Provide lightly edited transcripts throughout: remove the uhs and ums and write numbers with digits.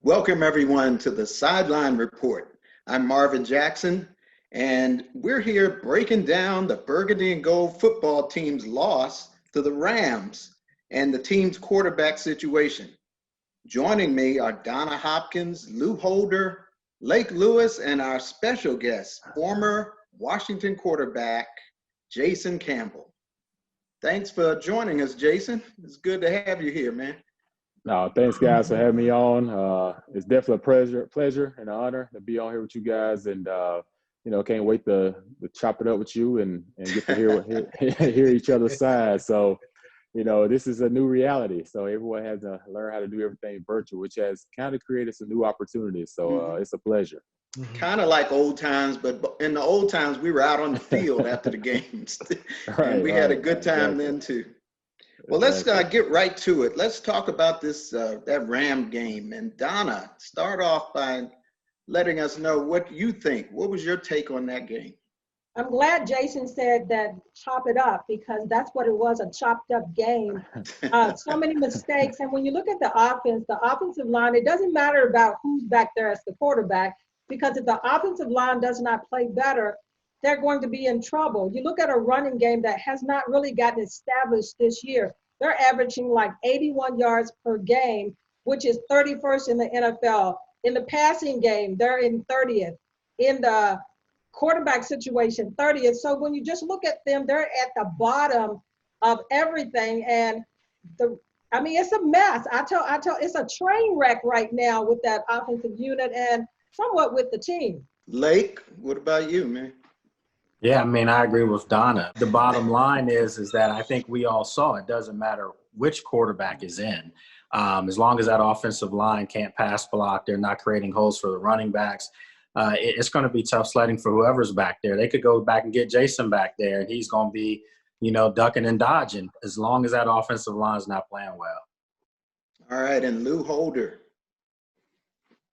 Welcome everyone to the Sideline Report. I'm Marvin Jackson, and we're here breaking down the Burgundy and Gold football team's loss to the Rams and the team's quarterback situation. Joining me are Donna Hopkins, Lou Holder, Lake Lewis, and our special guest, former Washington quarterback Jason Campbell. Thanks for joining us, Jason. It's good to have you here, man. No, thanks guys for having me on. It's definitely a pleasure and an honor to be on here with you guys, and can't wait to chop it up with you and get to hear each other's side. So, this is a new reality. So everyone has to learn how to do everything virtual, which has kind of created some new opportunities. So it's a pleasure. Kind of like old times, but in the old times we were out on the field after the games, and we had a good time then too. Well, let's get right to it. Let's talk about that Ram game. And Donna, start off by letting us know what you think. What was your take on that game? I'm glad Jason said that chop it up, because that's what it was, a chopped up game. So many mistakes. And when you look at the offensive line, it doesn't matter about who's back there as the quarterback, because if the offensive line does not play better, they're going to be in trouble. You look at a running game that has not really gotten established this year. They're averaging like 81 yards per game, which is 31st in the NFL. In the passing game, they're in 30th. In the quarterback situation, 30th. So when you just look at them, they're at the bottom of everything. And it's a mess. I tell, it's a train wreck right now with that offensive unit and somewhat with the team. Lake, what about you, man? Yeah, I agree with Donna. The bottom line is that I think we all saw it doesn't matter which quarterback is in. As long as that offensive line can't pass block, they're not creating holes for the running backs. It's going to be tough sledding for whoever's back there. They could go back and get Jason back there, and he's going to be, ducking and dodging as long as that offensive line is not playing well. All right, and Lou Holder.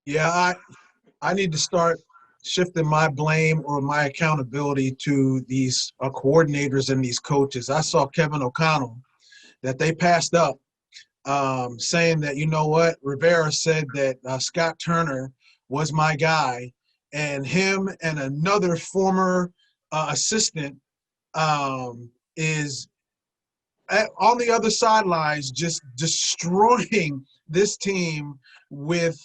Yeah, I need to start shifting my blame or my accountability to these coordinators and these coaches. I saw Kevin O'Connell that they passed up, saying that, Rivera said that Scott Turner was my guy, and him and another former assistant is on the other sidelines just destroying this team with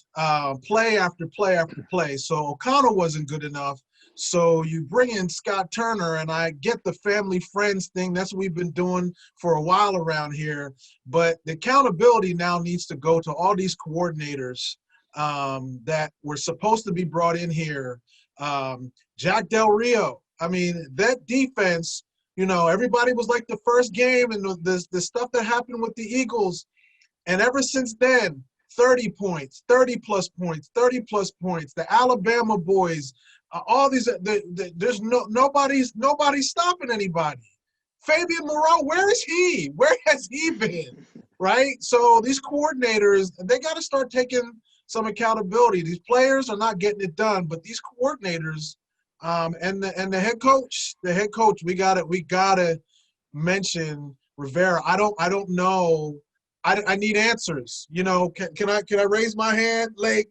play after play after play. So O'Connell wasn't good enough. So you bring in Scott Turner, and I get the family friends thing. That's what we've been doing for a while around here. But the accountability now needs to go to all these coordinators that were supposed to be brought in here. Jack Del Rio. That defense, everybody was like the first game and the stuff that happened with the Eagles. And ever since then, 30 points, 30-plus points, 30-plus points. The Alabama boys, all these. There's nobody's stopping anybody. Fabian Moreau, where is he? Where has he been? Right. So these coordinators, they got to start taking some accountability. These players are not getting it done, but these coordinators, and the head coach, we gotta mention Rivera. I don't know. I need answers. Can I raise my hand, Lake?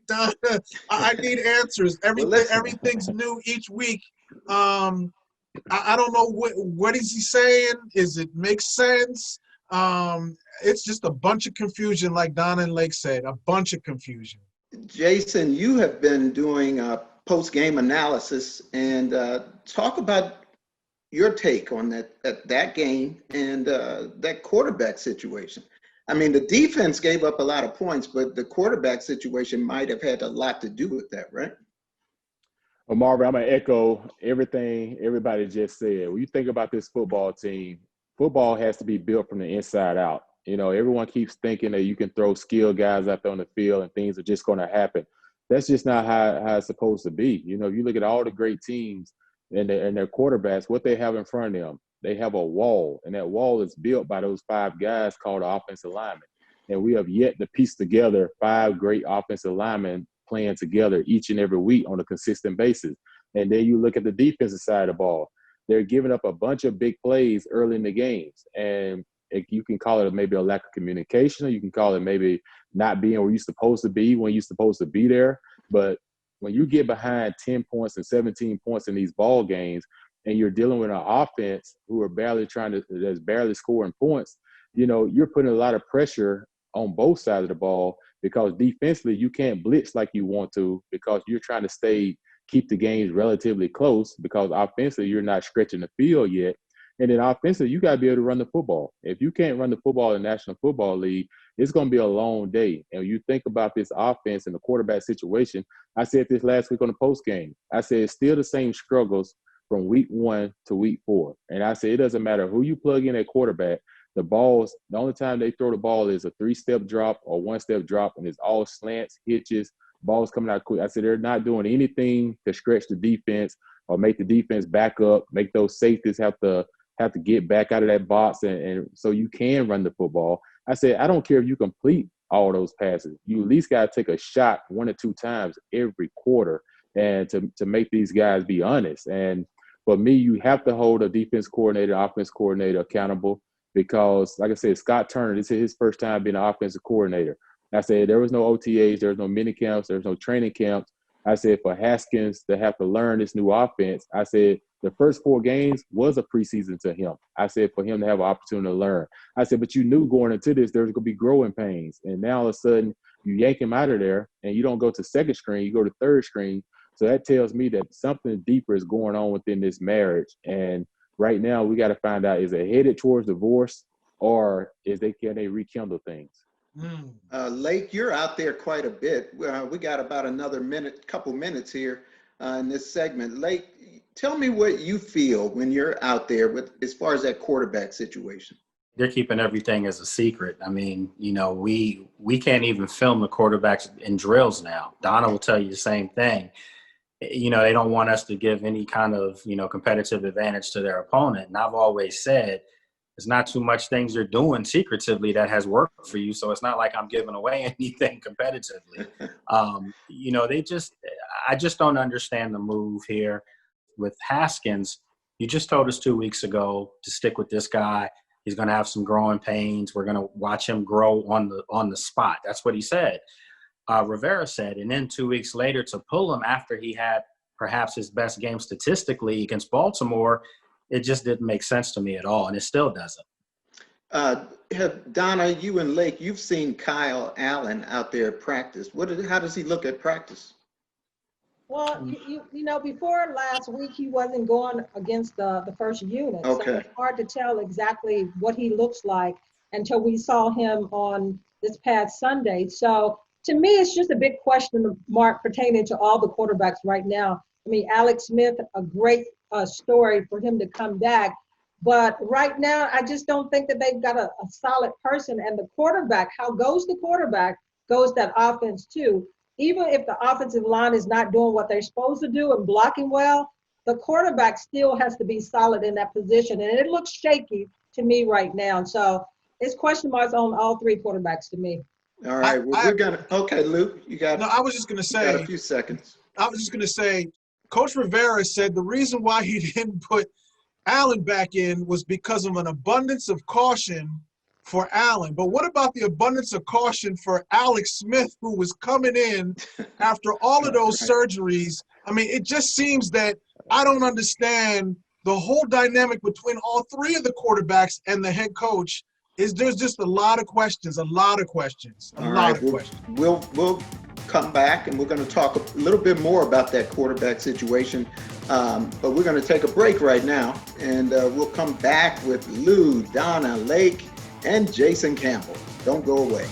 I need answers. Everything's new each week. I don't know what is he saying. Is it make sense? It's just a bunch of confusion, like Donna and Lake said. A bunch of confusion. Jason, you have been doing post-game analysis, and talk about your take on that game and that quarterback situation. The defense gave up a lot of points, but the quarterback situation might have had a lot to do with that, right? Well, Marvin, I'm going to echo everything everybody just said. When you think about this football team, football has to be built from the inside out. Everyone keeps thinking that you can throw skilled guys out there on the field and things are just going to happen. That's just not how it's supposed to be. If you look at all the great teams and their quarterbacks, what they have in front of them, they have a wall, and that wall is built by those five guys called the offensive linemen. And we have yet to piece together five great offensive linemen playing together each and every week on a consistent basis. And then you look at the defensive side of the ball. They're giving up a bunch of big plays early in the games. And You can call it maybe a lack of communication, or you can call it maybe not being where you're supposed to be when you're supposed to be there. But when you get behind 10 points and 17 points in these ball games, and you're dealing with an offense who are that's barely scoring points, you're putting a lot of pressure on both sides of the ball, because defensively you can't blitz like you want to, because you're trying to keep the games relatively close, because offensively you're not stretching the field yet. And then offensively, you got to be able to run the football. If you can't run the football in the National Football League, it's going to be a long day. And you think about this offense and the quarterback situation. I said this last week on the post game. I said it's still the same struggles from week 1 to week 4. And I said it doesn't matter who you plug in at quarterback. The only time they throw the ball is a 3-step drop or 1-step drop, and it's all slants, hitches, balls coming out quick. I said they're not doing anything to stretch the defense or make the defense back up, make those safeties have to get back out of that box, and so you can run the football. I said, I don't care if you complete all those passes. You at least got to take a shot 1 or 2 times every quarter, and to make these guys be honest. And for me, you have to hold a defense coordinator, offense coordinator accountable, because, like I said, Scott Turner, this is his first time being an offensive coordinator. I said there was no OTAs, there was no mini camps, there was no training camps. I said for Haskins to have to learn this new offense, I said the first 4 games was a preseason to him. I said for him to have an opportunity to learn. I said, but you knew going into this there was going to be growing pains. And now all of a sudden you yank him out of there and you don't go to second string, you go to third string. So that tells me that something deeper is going on within this marriage. And right now we got to find out, is it headed towards divorce, or can they rekindle things? Lake, you're out there quite a bit. We got about another couple minutes here in this segment. Lake, tell me what you feel when you're out there as far as that quarterback situation. They're keeping everything as a secret. I mean, we can't even film the quarterbacks in drills now. Donna will tell you the same thing. They don't want us to give any kind of, competitive advantage to their opponent. And I've always said, there's not too much things you're doing secretively that has worked for you. So it's not like I'm giving away anything competitively. I just don't understand the move here with Haskins. You just told us 2 weeks ago to stick with this guy. He's going to have some growing pains. We're going to watch him grow on the spot. That's what he said. Rivera said, and then 2 weeks later to pull him after he had perhaps his best game statistically against Baltimore, it just didn't make sense to me at all, and it still doesn't. Donna, you and Lake, you've seen Kyle Allen out there practice. How does he look at practice? Well, before last week, he wasn't going against the first unit. Okay. So it's hard to tell exactly what he looks like until we saw him on this past Sunday. So to me, it's just a big question mark pertaining to all the quarterbacks right now. I mean, Alex Smith, a great story for him to come back. But right now, I just don't think that they've got a solid person. And the quarterback, how goes the quarterback, goes that offense too. Even if the offensive line is not doing what they're supposed to do and blocking well, the quarterback still has to be solid in that position. And it looks shaky to me right now. So it's question marks on all 3 quarterbacks to me. All right. Okay, Luke, you got No, I was just going to say. Got a few seconds. I was just going to say, Coach Rivera said the reason why he didn't put Allen back in was because of an abundance of caution for Allen. But what about the abundance of caution for Alex Smith, who was coming in after all of those surgeries? I mean, it just seems that I don't understand the whole dynamic between all 3 of the quarterbacks and the head coach. There's just a lot of questions. We'll come back and we're going to talk a little bit more about that quarterback situation. But we're going to take a break right now, and we'll come back with Lou, Donna, Lake, and Jason Campbell. Don't go away.